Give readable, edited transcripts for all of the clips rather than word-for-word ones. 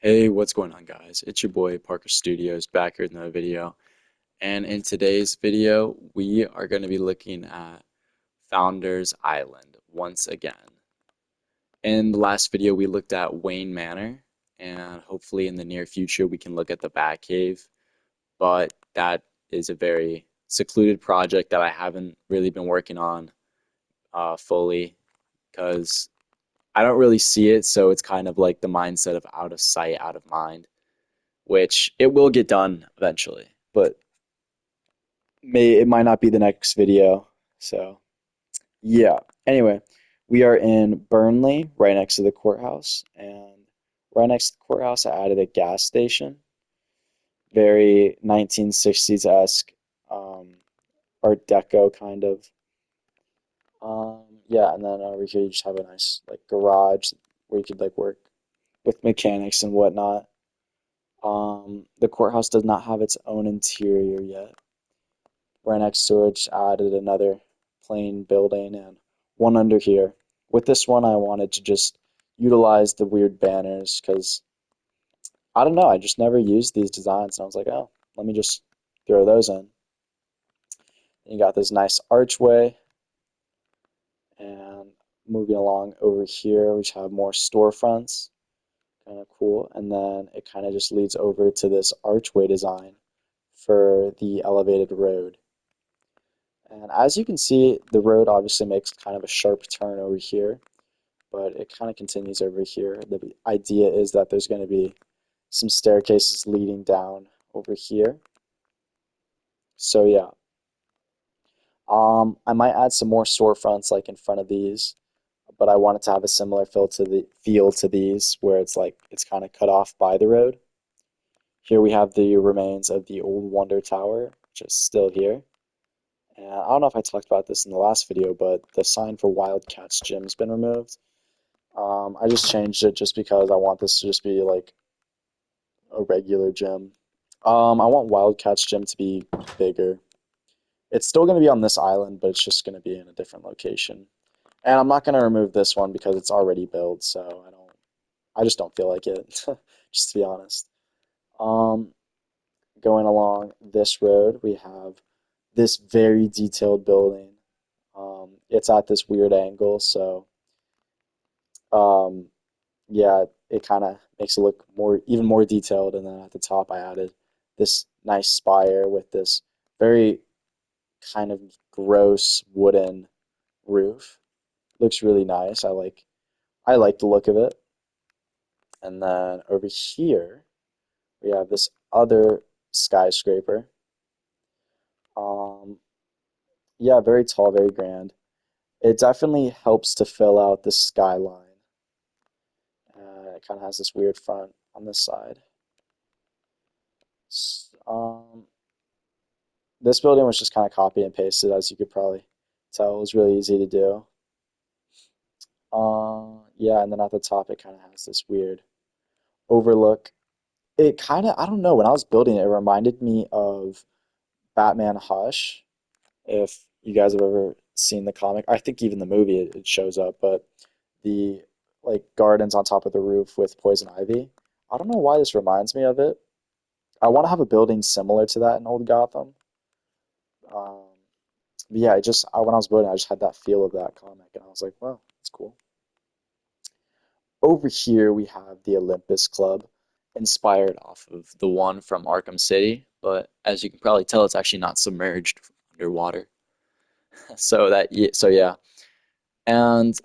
Hey, what's going on, guys? It's your boy Parker Studios back here with another video. And in today's video, we are going to be looking at Founders Island once again. In the last video, we looked at Wayne Manor, and hopefully in the near future, we can look at the Batcave. But that is a very secluded project that I haven't really been working on fully because I don't really see it, so it's kind of like the mindset of out of sight, out of mind, which it will get done eventually, but it might not be the next video. So yeah. Anyway, we are in Burnley, right next to the courthouse, and right next to the courthouse, I added a gas station, very 1960s-esque, Art Deco kind of. Yeah, and then over here you just have a nice like garage where you could like work with mechanics and whatnot. The courthouse does not have its own interior yet. Right next to it, just added another plain building and one under here. With this one, I wanted to just utilize the weird banners because I don't know, I just never used these designs, and I was like, oh, let me just throw those in. And you got this nice archway, and moving along over here, we have more storefronts, kind of cool. And then it kind of just leads over to this archway design for the elevated road. And as you can see, the road obviously makes kind of a sharp turn over here, but it kind of continues over here. The idea is that there's going to be some staircases leading down over here. So yeah, I might add some more storefronts like in front of these, but I want it to have a similar feel to these, where it's like it's kind of cut off by the road. Here we have the remains of the old Wonder Tower, which is still here. And I don't know if I talked about this in the last video, but the sign for Wildcats Gym has been removed. I just changed it just because I want this to just be like a regular gym. I want Wildcats Gym to be bigger. It's still going to be on this island, but it's just going to be in a different location. And I'm not going to remove this one because it's already built, so I just don't feel like it, just to be honest. Um, Going along this road, we have this very detailed building. It's at this weird angle, so um, yeah, it kind of makes it look even more detailed. And then at the top, I added this nice spire with this very kind of gross wooden roof. Looks really nice. I like the look of it. And then over here, we have this other skyscraper. Um, yeah, very tall, very grand. It definitely helps to fill out the skyline. It kind of has this weird front on this side. This building was just kind of copy and pasted, as you could probably tell. It was really easy to do. Yeah, and then at the top, it kind of has this weird overlook. It kind of, I don't know, when I was building it, it reminded me of Batman Hush. If you guys have ever seen the comic, I think even the movie it shows up, but the like gardens on top of the roof with poison ivy. I don't know why this reminds me of it. I want to have a building similar to that in Old Gotham. Um, but yeah, when I was building, I just had that feel of that comic, and I was like, wow, that's cool. Over here, we have the Olympus Club, inspired off of the one from Arkham City, but as you can probably tell, it's actually not submerged underwater. So yeah, and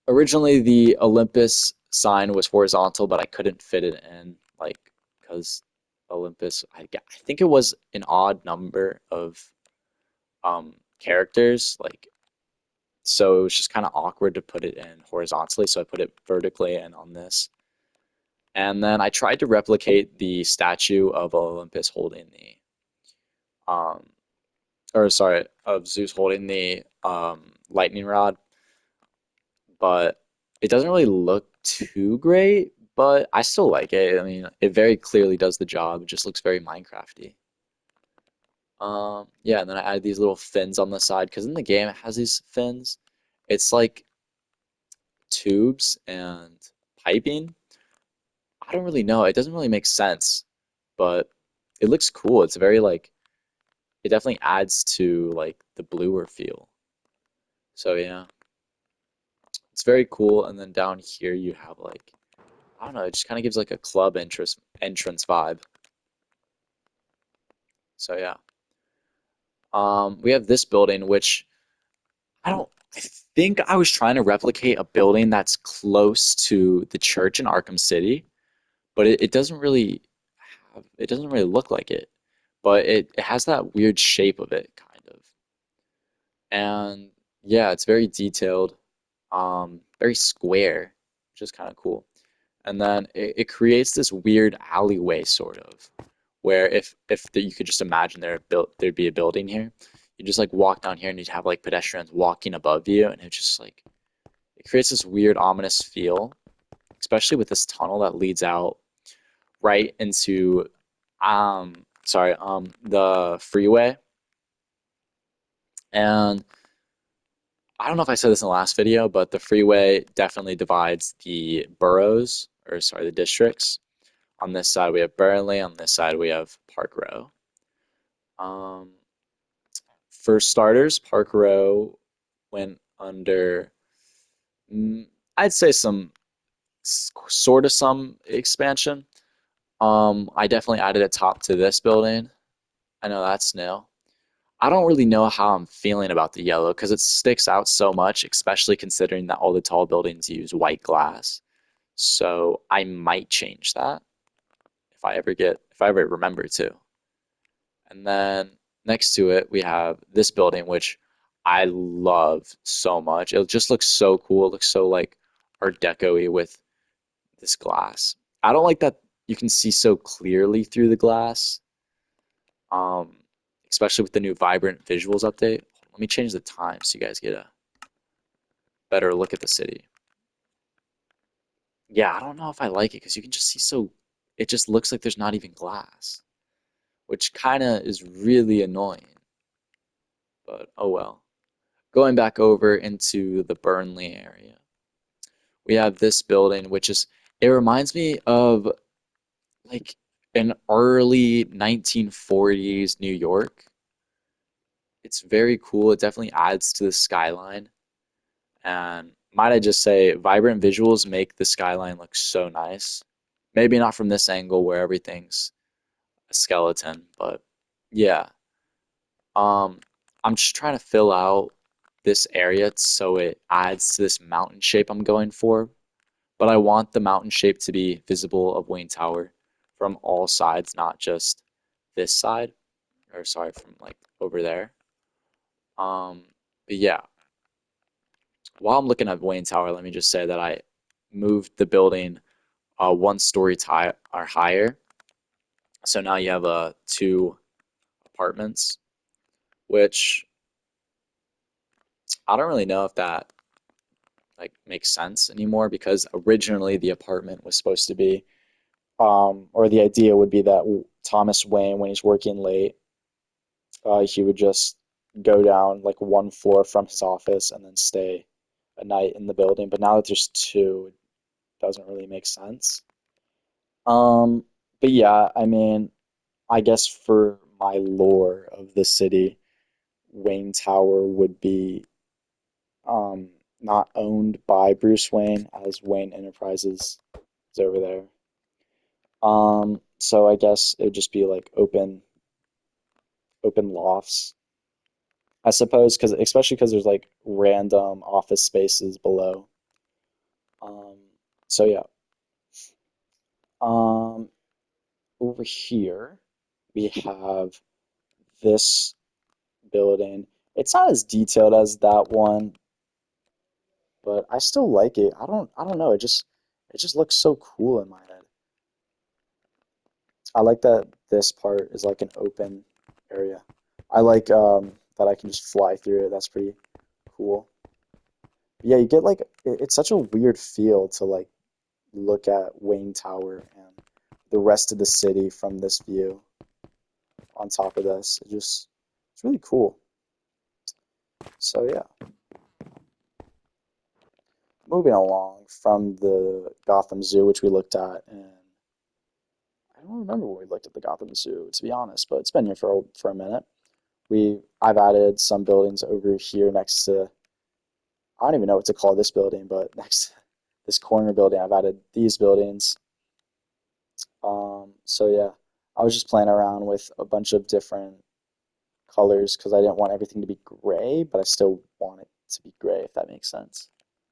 originally the Olympus sign was horizontal, but I couldn't fit it in, like, because Olympus, I think it was an odd number of characters, like, so it was just kind of awkward to put it in horizontally, so I put it vertically and on this. And then I tried to replicate the statue of Olympus holding um, or sorry, of Zeus holding the lightning rod, but it doesn't really look too great. But I still like it. I mean, it very clearly does the job. It just looks very Minecrafty. Yeah, and then I added these little fins on the side because in the game it has these fins. It's like tubes and piping. I don't really know. It doesn't really make sense, but it looks cool. It's very like it definitely adds to like the bluer feel. So yeah, it's very cool. And then down here you have like I don't know, it just kind of gives like a club entrance vibe. So yeah. We have this building which I think I was trying to replicate a building that's close to the church in Arkham City, but it doesn't really it doesn't really look like it. But it has that weird shape of it, kind of. And yeah, it's very detailed, very square, which is kind of cool. And then it creates this weird alleyway, sort of, where you could just imagine there'd be a building here. You just like walk down here and you'd have like pedestrians walking above you, and it's just like it creates this weird ominous feel, especially with this tunnel that leads out right into the freeway. And I don't know if I said this in the last video, but the freeway definitely divides the boroughs, or sorry, the districts. On this side we have Burnley, on this side we have Park Row. Um, for starters, Park Row went under, mm, I'd say some expansion. I definitely added a top to this building. I know that's new. I don't really know how I'm feeling about the yellow because it sticks out so much, especially considering that all the tall buildings use white glass. So I might change that if I ever remember to. And then next to it, we have this building, which I love so much. It just looks so cool. It looks so like Art Deco-y with this glass. I don't like that you can see so clearly through the glass, um, especially with the new Vibrant Visuals update. Let me change the time so you guys get a better look at the city. Yeah, I don't know if I like it because you can just see so, it just looks like there's not even glass, which kind of is really annoying, but oh well. Going back over into the Burnley area, we have this building, which is, it reminds me of like an early 1940s New York. It's very cool. It definitely adds to the skyline. And might I just say, vibrant visuals make the skyline look so nice. Maybe not from this angle where everything's a skeleton, but yeah. Um, I'm just trying to fill out this area so it adds to this mountain shape I'm going for. But I want the mountain shape to be visible of Wayne Tower from all sides, not just this side, or sorry, from like over there. Um, but yeah, while I'm looking at Wayne Tower, let me just say that I moved the building one story or higher. So now you have two apartments, which I don't really know if that like makes sense anymore because originally the apartment was supposed to be, or the idea would be that Thomas Wayne, when he's working late, he would just go down like one floor from his office and then stay a night in the building. But now that there's two, it doesn't really make sense. Um, but yeah, I mean, I guess for my lore of the city, Wayne Tower would be um, not owned by Bruce Wayne, as Wayne Enterprises is over there. So I guess it would just be like open lofts, I suppose, because especially because there's like random office spaces below. Um, so yeah. Um, over here we have this building. It's not as detailed as that one, but I still like it. I don't know. It just looks so cool in my head. I like that this part is like an open area. I like that I can just fly through it. That's pretty cool. But yeah, you get like it's such a weird feel to like look at Wayne Tower and the rest of the city from this view on top of this. It's really cool. So yeah, moving along from the Gotham Zoo, which we looked at in don't remember when we looked at the Gotham Zoo, to be honest, but it's been here for a minute. I've added some buildings over here next to, I don't even know what to call this building, but next to this corner building, I've added these buildings. So yeah, I was just playing around with a bunch of different colors because I didn't want everything to be gray, but I still want it to be gray, if that makes sense.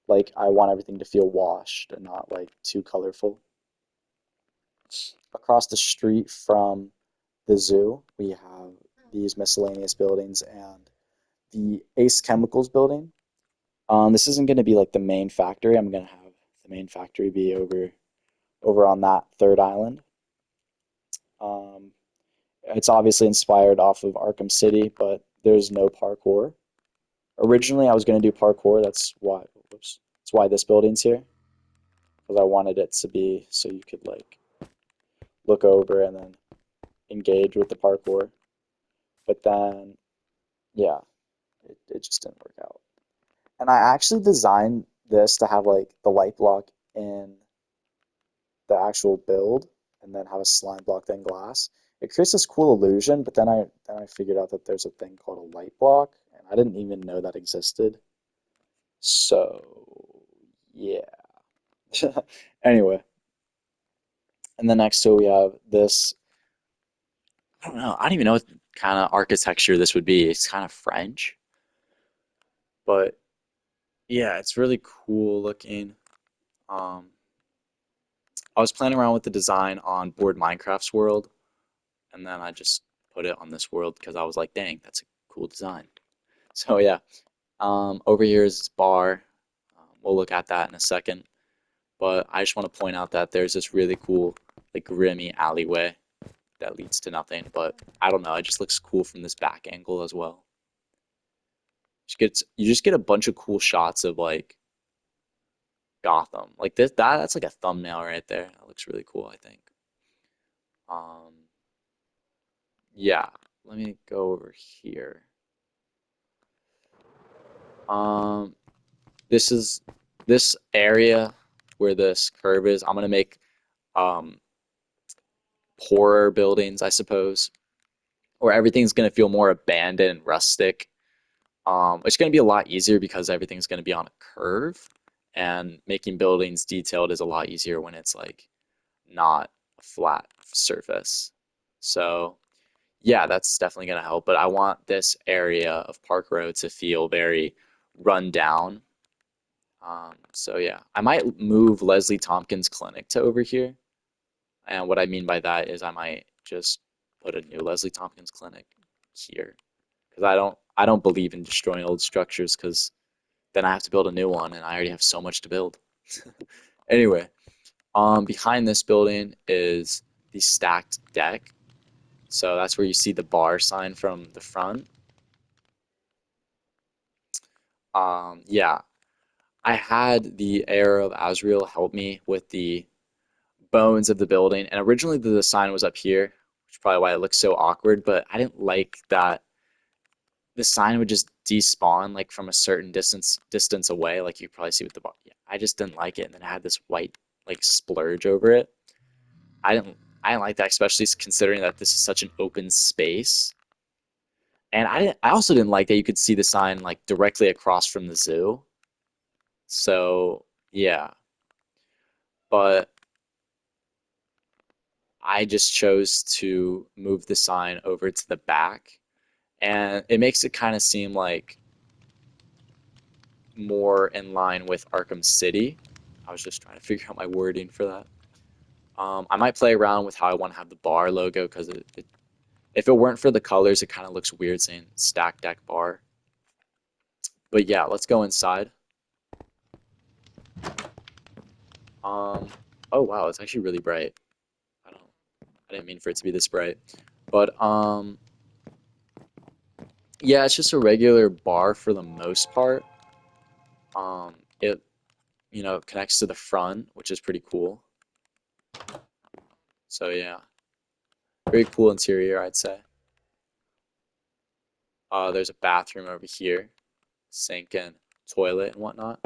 Like I want everything to feel washed and not like too colorful. Across the street from the zoo, we have these miscellaneous buildings and the Ace Chemicals building. This isn't going to be like the main factory. I'm going to have the main factory be over on that third island. Um, it's obviously inspired off of Arkham City, but there's no parkour. Originally, I was going to do parkour. That's why this building's here, because I wanted it to be so you could like look over and then engage with the parkour. But then, yeah, it just didn't work out. And I actually designed this to have like the light block in the actual build and then have a slime block then glass. It creates this cool illusion, but then I figured out that there's a thing called a light block, and I didn't even know that existed. So yeah. Anyway, and then next to it we have this. I don't know. I don't even know what kind of architecture this would be. It's kind of French, but yeah, it's really cool looking. Um, I was playing around with the design on Board Minecraft's world, and then I just put it on this world because I was like, dang, that's a cool design. So yeah, over here is this bar. We'll look at that in a second, but I just want to point out that there's this really cool, like grimy alleyway that leads to nothing. But I don't know, it just looks cool from this back angle as well. You just get a bunch of cool shots of like Gotham, like that's like a thumbnail right there. That looks really cool, I think. Um, yeah, let me go over here. Um, this is this area where this curve is. I'm gonna make um poorer buildings, I suppose, where everything's gonna feel more abandoned and rustic. It's gonna be a lot easier because everything's gonna be on a curve, and making buildings detailed is a lot easier when it's like not a flat surface. So yeah, that's definitely gonna help. But I want this area of Park Road to feel very run down. So yeah, I might move Leslie Tompkins' clinic to over here. And what I mean by that is I might just put a new Leslie Tompkins clinic here. Because I don't believe in destroying old structures because then I have to build a new one and I already have so much to build. Anyway, behind this building is the stacked deck. So that's where you see the bar sign from the front. Yeah, I had the Heir of Azrael help me with the bones of the building, and originally the sign was up here, which is probably why it looks so awkward, but I didn't like that the sign would just despawn like from a certain distance away, like you probably see with the bar. Yeah, I just didn't like it, and then it had this white like splurge over it. I didn't I didn't like that, especially considering that this is such an open space. And I also didn't like that you could see the sign like directly across from the zoo. So yeah, but I just chose to move the sign over to the back, and it makes it kind of seem like more in line with Arkham City. I was just trying to figure out my wording for that. I might play around with how I want to have the bar logo because if it weren't for the colors, it kind of looks weird saying Stack Deck Bar. But yeah, let's go inside. Um, oh wow, it's actually really bright. I don't, I didn't mean for it to be this bright, but yeah, it's just a regular bar for the most part. It connects to the front, which is pretty cool. So yeah, very cool interior, I'd say. There's a bathroom over here, sink and toilet and whatnot.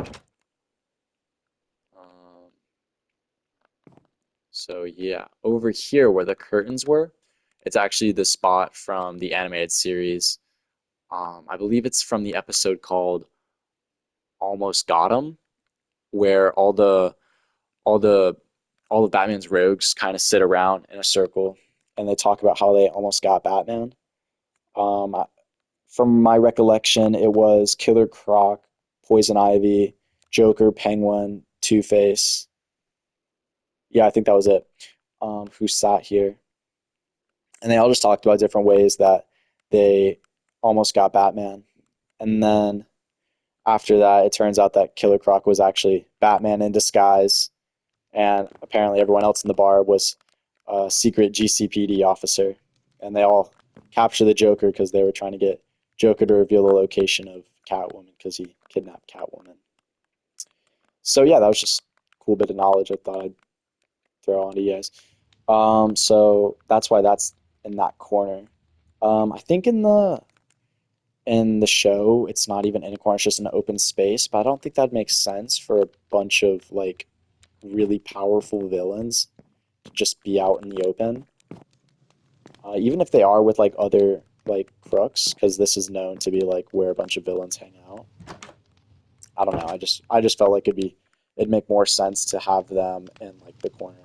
Um, So yeah, over here where the curtains were, it's actually the spot from the animated series. I believe it's from the episode called Almost Gotham, where all the all of Batman's rogues kind of sit around in a circle and they talk about how they almost got Batman. I- from my recollection, it was Killer Croc, Poison Ivy, Joker, Penguin, Two Face. Yeah, I think that was it. Who sat here, and they all just talked about different ways that they almost got Batman. And then after that, it turns out that Killer Croc was actually Batman in disguise, and apparently everyone else in the bar was a secret GCPD officer, and they all captured the Joker because they were trying to get Joker to reveal the location of Catwoman because he kidnapped Catwoman. So yeah, that was just a cool bit of knowledge I thought I'd throw onto you guys. So that's why that's in that corner. I think in the show, it's not even in a corner; it's just an open space. But I don't think that makes sense for a bunch of like really powerful villains to just be out in the open. Even if they are with like other like crooks, because this is known to be like where a bunch of villains hang out. I don't know. I just felt like it'd make more sense to have them in like the corner.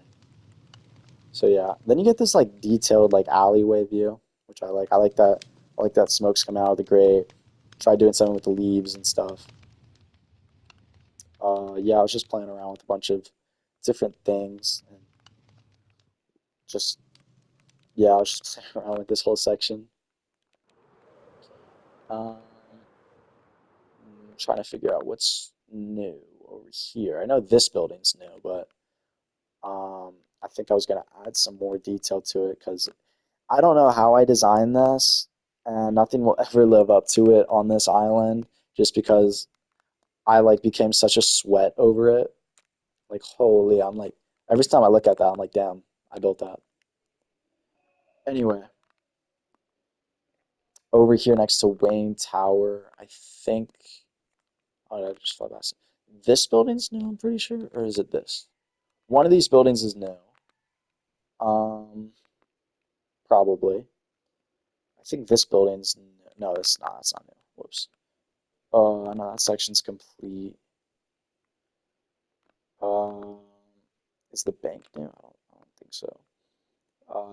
So yeah, then you get this like detailed like alleyway view, which I like. I like that. I like that smoke's coming out of the grate. Try doing something with the leaves and stuff. Yeah, I was just playing around with a bunch of different things and just yeah, I was just playing around with this whole section. Um, trying to figure out what's new over here. I know this building's new, but I think I was gonna add some more detail to it because I don't know how I designed this, and nothing will ever live up to it on this island, just because I like became such a sweat over it. Like holy, I'm like every time I look at that, I'm like, damn, I built that. Anyway, over here next to Wayne Tower, I think. Oh, I just thought that's this building's new. I'm pretty sure, or is it this? One of these buildings is new. Um, probably. I think this building's new. No, it's not. It's not new. Whoops. Oh, no, that section's complete. Um, is the bank new? I don't think so.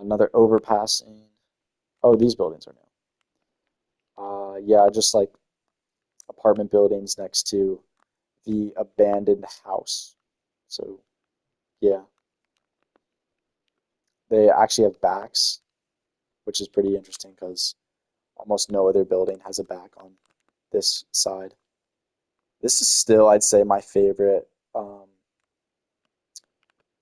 Another overpassing. Oh, these buildings are new. Yeah, just like apartment buildings next to the abandoned house. So, yeah, they actually have backs, which is pretty interesting because almost no other building has a back on this side. This is still, I'd say, my favorite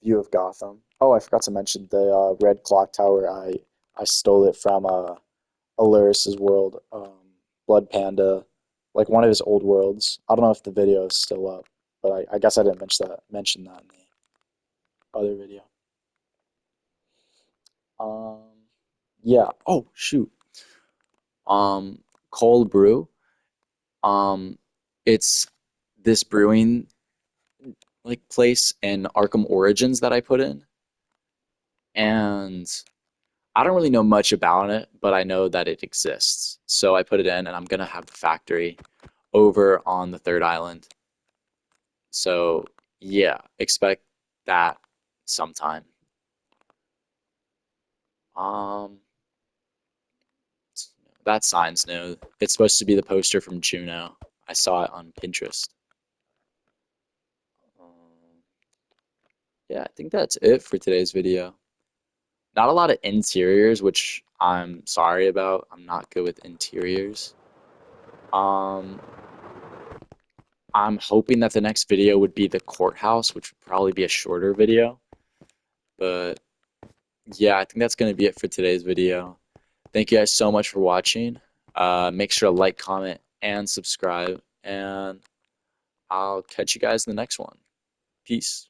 view of Gotham. Oh, I forgot to mention the red clock tower. I stole it from Aluris's world, Blood Panda, like one of his old worlds. I don't know if the video is still up, but I guess I didn't mention that in the other video. Um, yeah. Oh shoot. Um, Cold Brew. Um, it's this brewing like place in Arkham Origins that I put in, and I don't really know much about it, but I know that it exists. So I put it in, and I'm gonna have the factory over on the third island. So yeah, expect that sometime. Um, that sign's new. It's supposed to be the poster from Juno. I saw it on Pinterest. Um, yeah, I think that's it for today's video. Not a lot of interiors, which I'm sorry about. I'm not good with interiors. Um, I'm hoping that the next video would be the courthouse, which would probably be a shorter video. But yeah, I think that's going to be it for today's video. Thank you guys so much for watching. Make sure to like, comment, and subscribe. And I'll catch you guys in the next one. Peace.